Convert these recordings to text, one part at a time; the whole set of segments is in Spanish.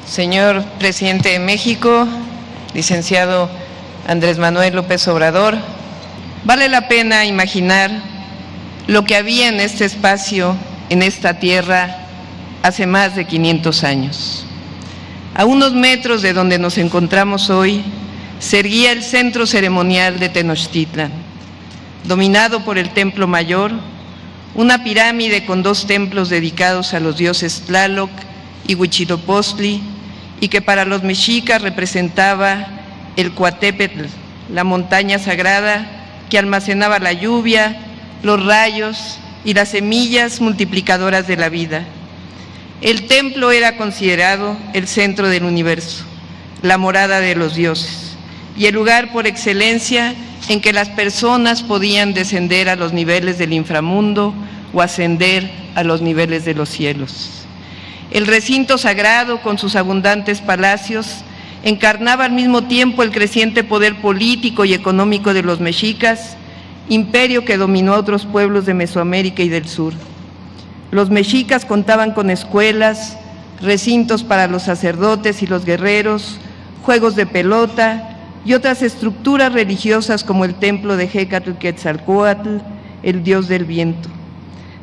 Señor Presidente de México, licenciado Andrés Manuel López Obrador, vale la pena imaginar lo que había en este espacio, en esta tierra, hace más de 500 años. A unos metros de donde nos encontramos hoy, se erguía el centro ceremonial de Tenochtitlan, dominado por el Templo Mayor, una pirámide con dos templos dedicados a los dioses Tlaloc y Huitzilopochtli, y que para los mexicas representaba el Coatepetl, la montaña sagrada que almacenaba la lluvia, los rayos y las semillas multiplicadoras de la vida. El templo era considerado el centro del universo, la morada de los dioses, y el lugar por excelencia en que las personas podían descender a los niveles del inframundo o ascender a los niveles de los cielos. El recinto sagrado, con sus abundantes palacios, encarnaba al mismo tiempo el creciente poder político y económico de los mexicas, imperio que dominó a otros pueblos de Mesoamérica y del sur. Los mexicas contaban con escuelas, recintos para los sacerdotes y los guerreros, juegos de pelota y otras estructuras religiosas como el templo de Hecatl-Quetzalcóatl, el dios del viento.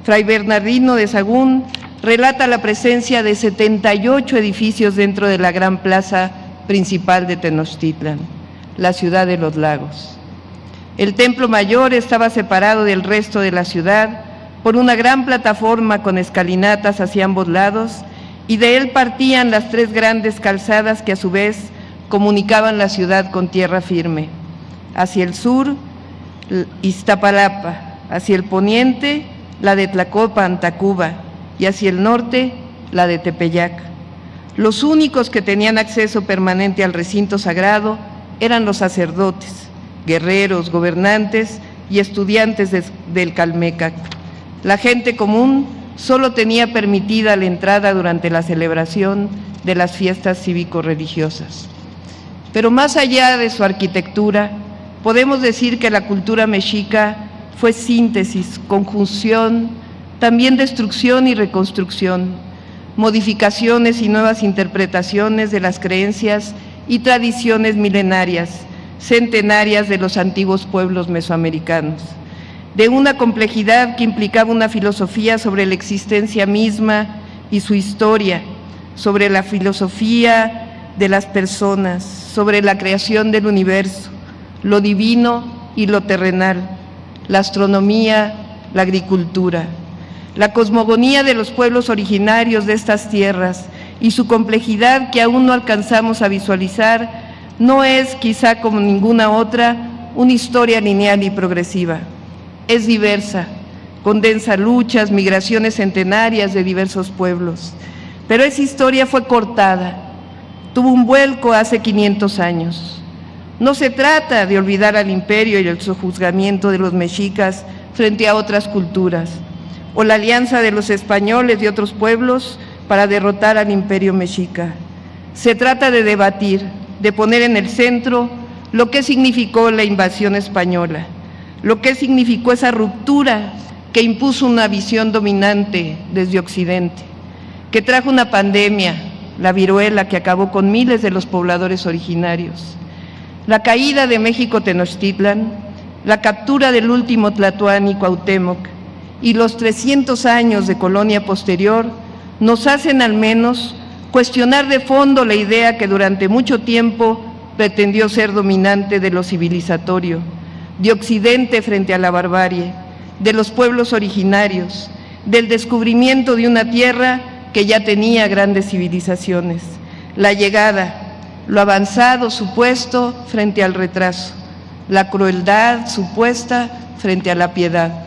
Fray Bernardino de Sahagún relata la presencia de 78 edificios dentro de la gran plaza principal de Tenochtitlan, la ciudad de los lagos. El templo mayor estaba separado del resto de la ciudad por una gran plataforma con escalinatas hacia ambos lados, y de él partían las tres grandes calzadas que a su vez comunicaban la ciudad con tierra firme. Hacia el sur, Iztapalapa; hacia el poniente, la de Tlacopan, Tacuba, y hacia el norte, la de Tepeyac. Los únicos que tenían acceso permanente al recinto sagrado eran los sacerdotes, guerreros, gobernantes y estudiantes del Calmecac. La gente común solo tenía permitida la entrada durante la celebración de las fiestas cívico-religiosas. Pero más allá de su arquitectura, podemos decir que la cultura mexica fue síntesis, conjunción, también destrucción y reconstrucción, modificaciones y nuevas interpretaciones de las creencias y tradiciones milenarias, centenarias de los antiguos pueblos mesoamericanos, de una complejidad que implicaba una filosofía sobre la existencia misma y su historia, sobre la filosofía de las personas, sobre la creación del universo, lo divino y lo terrenal, la astronomía, la agricultura. La cosmogonía de los pueblos originarios de estas tierras y su complejidad que aún no alcanzamos a visualizar no es, quizá como ninguna otra, una historia lineal y progresiva. Es diversa, condensa luchas, migraciones centenarias de diversos pueblos, pero esa historia fue cortada, tuvo un vuelco hace 500 años. No se trata de olvidar al imperio y el sojuzgamiento de los mexicas frente a otras culturas, o la alianza de los españoles y otros pueblos para derrotar al imperio mexica. Se trata de debatir, de poner en el centro lo que significó la invasión española, lo que significó esa ruptura que impuso una visión dominante desde Occidente, que trajo una pandemia, la viruela, que acabó con miles de los pobladores originarios, la caída de México Tenochtitlan, la captura del último Tlatoani, Cuauhtémoc, y los 300 años de colonia posterior nos hacen al menos cuestionar de fondo la idea que durante mucho tiempo pretendió ser dominante de lo civilizatorio, de Occidente frente a la barbarie, de los pueblos originarios, del descubrimiento de una tierra que ya tenía grandes civilizaciones, la llegada, lo avanzado supuesto frente al retraso, la crueldad supuesta frente a la piedad.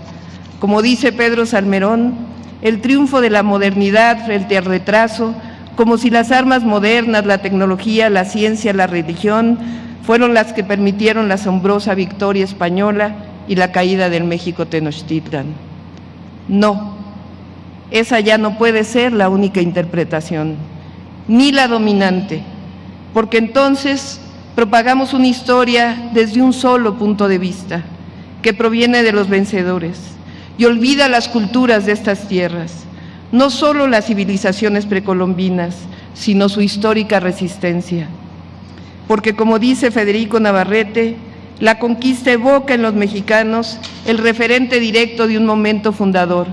Como dice Pedro Salmerón, el triunfo de la modernidad frente al retraso, como si las armas modernas, la tecnología, la ciencia, la religión, fueron las que permitieron la asombrosa victoria española y la caída del México Tenochtitlan. No, esa ya no puede ser la única interpretación, ni la dominante, porque entonces propagamos una historia desde un solo punto de vista, que proviene de los vencedores, y olvida las culturas de estas tierras, no solo las civilizaciones precolombinas, sino su histórica resistencia. Porque como dice Federico Navarrete, la conquista evoca en los mexicanos el referente directo de un momento fundador,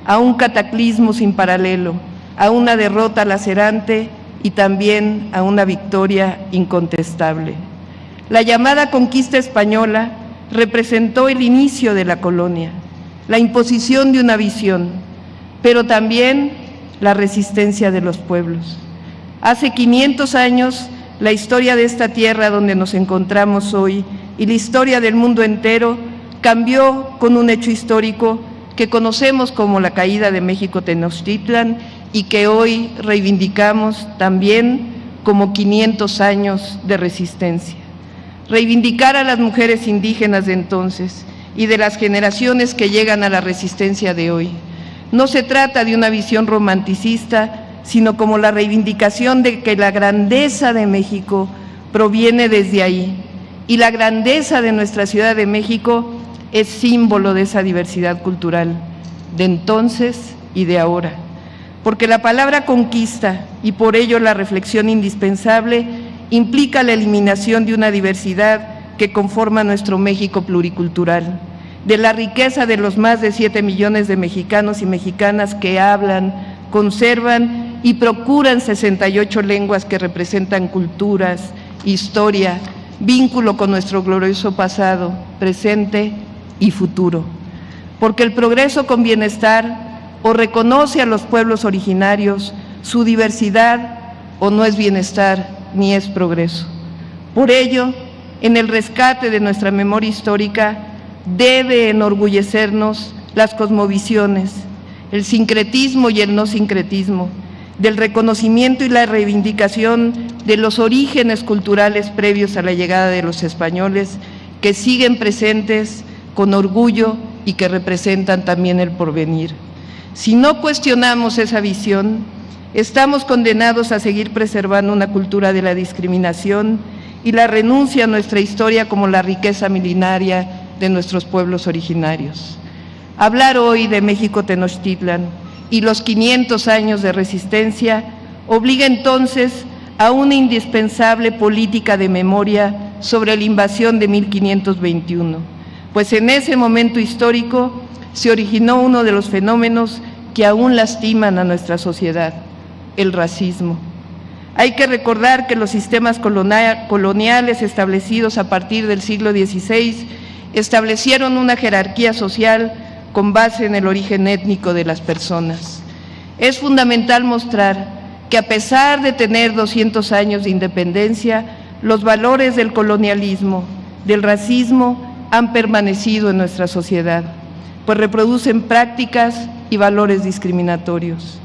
a un cataclismo sin paralelo, a una derrota lacerante y también a una victoria incontestable. La llamada conquista española representó el inicio de la colonia, la imposición de una visión, pero también la resistencia de los pueblos. Hace 500 años, la historia de esta tierra donde nos encontramos hoy y la historia del mundo entero cambió con un hecho histórico que conocemos como la caída de México Tenochtitlan y que hoy reivindicamos también como 500 años de resistencia. Reivindicar a las mujeres indígenas de entonces y de las generaciones que llegan a la resistencia de hoy. No se trata de una visión romanticista, sino como la reivindicación de que la grandeza de México proviene desde ahí, y la grandeza de nuestra Ciudad de México es símbolo de esa diversidad cultural, de entonces y de ahora. Porque la palabra conquista, y por ello la reflexión indispensable, implica la eliminación de una diversidad que conforma nuestro México pluricultural, de la riqueza de los más de 7 millones de mexicanos y mexicanas que hablan, conservan y procuran 68 lenguas que representan culturas, historia, vínculo con nuestro glorioso pasado, presente y futuro. Porque el progreso con bienestar o reconoce a los pueblos originarios su diversidad o no es bienestar ni es progreso. Por ello, en el rescate de nuestra memoria histórica debe enorgullecernos las cosmovisiones, el sincretismo y el no sincretismo, del reconocimiento y la reivindicación de los orígenes culturales previos a la llegada de los españoles que siguen presentes con orgullo y que representan también el porvenir. Si no cuestionamos esa visión, estamos condenados a seguir preservando una cultura de la discriminación y la renuncia a nuestra historia como la riqueza milenaria de nuestros pueblos originarios. Hablar hoy de México Tenochtitlan y los 500 años de resistencia obliga entonces a una indispensable política de memoria sobre la invasión de 1521, pues en ese momento histórico se originó uno de los fenómenos que aún lastiman a nuestra sociedad, el racismo. Hay que recordar que los sistemas coloniales establecidos a partir del siglo XVI establecieron una jerarquía social con base en el origen étnico de las personas. Es fundamental mostrar que a pesar de tener 200 años de independencia, los valores del colonialismo, del racismo, han permanecido en nuestra sociedad, pues reproducen prácticas y valores discriminatorios.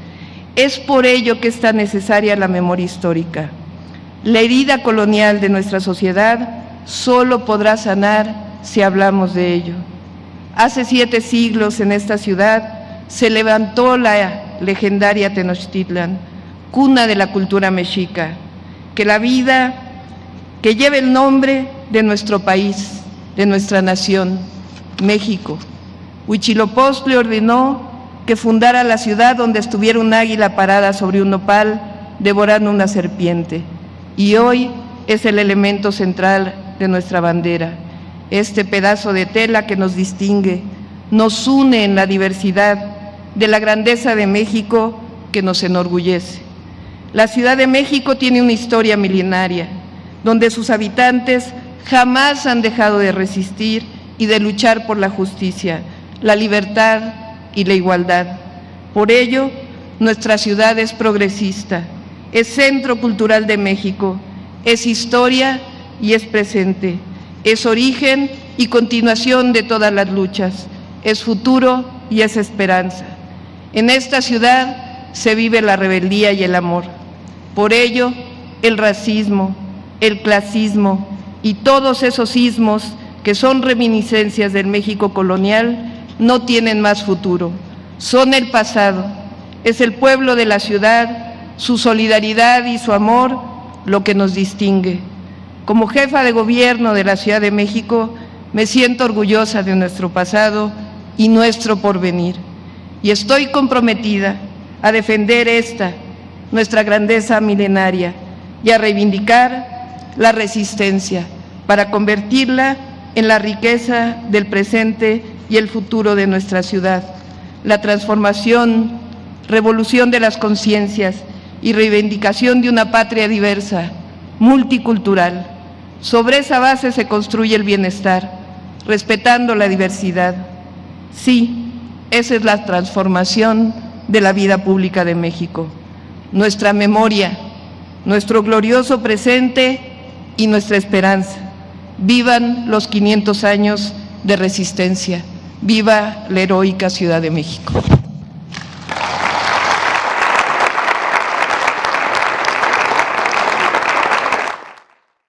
Es por ello que es tan necesaria la memoria histórica. La herida colonial de nuestra sociedad solo podrá sanar si hablamos de ello. Hace 7 siglos en esta ciudad se levantó la legendaria Tenochtitlan, cuna de la cultura mexica, que lleva el nombre de nuestro país, de nuestra nación, México. Huitzilopochtli ordenó que fundara la ciudad donde estuviera un águila parada sobre un nopal devorando una serpiente, y hoy es el elemento central de nuestra bandera. Este pedazo de tela que nos distingue, nos une en la diversidad de la grandeza de México que nos enorgullece. La Ciudad de México tiene una historia milenaria, donde sus habitantes jamás han dejado de resistir y de luchar por la justicia, la libertad y la igualdad. Por ello, nuestra ciudad es progresista, es centro cultural de México, es historia y es presente. Es origen y continuación de todas las luchas, es futuro y es esperanza. En esta ciudad se vive la rebeldía y el amor. Por ello, el racismo, el clasismo y todos esos ismos que son reminiscencias del México colonial no tienen más futuro, son el pasado. Es el pueblo de la ciudad, su solidaridad y su amor lo que nos distingue. Como jefa de gobierno de la Ciudad de México, me siento orgullosa de nuestro pasado y nuestro porvenir. Y estoy comprometida a defender esta nuestra grandeza milenaria y a reivindicar la resistencia para convertirla en la riqueza del presente y el futuro de nuestra ciudad. La transformación, revolución de las conciencias y reivindicación de una patria diversa, multicultural. Sobre esa base se construye el bienestar, respetando la diversidad. Sí, esa es la transformación de la vida pública de México. Nuestra memoria, nuestro glorioso presente y nuestra esperanza. Vivan los 500 años de resistencia. Viva la heroica Ciudad de México.